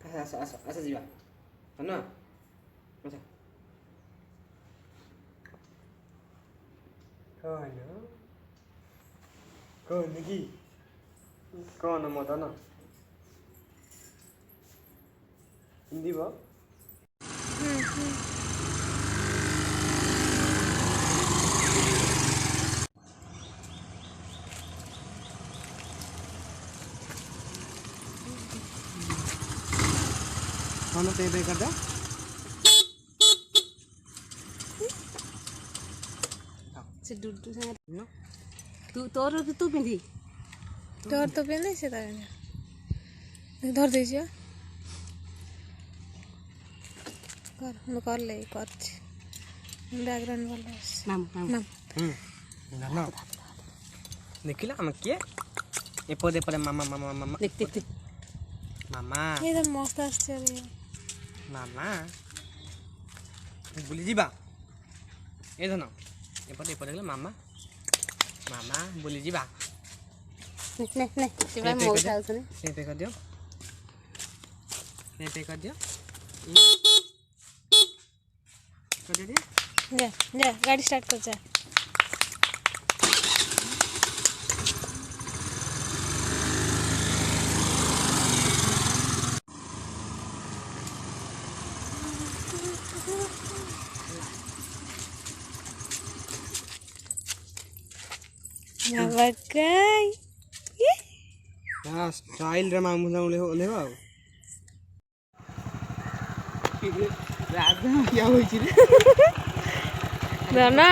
ଆସ ଯିବା ଧନ ଆସ କଣ କି କଣ ମୋ ଧନ ଯିବ कौन पे पे कर दे से डुडू संग तू तोर तू पिंधी तोर तो पिंधे से तार धर दे जा कर ले कर बैकग्राउंड वाला नाम नाम धन देखिला हम के ए पदे पदे मामा मामा मामा देख देख देख मामा ये तो मस्त आश्चर्य मामा बुली जीवा ए धन एपटे गला मामा मामा बुली जीवा ने ने शिवा मौसा आउछने पे कर दियो पे कर दियो कर दे जा जा गाड़ी स्टार्ट कर जा Nabagai. हां स्टाइल रे मामू ना ले हो राजा क्या होई छी रे ना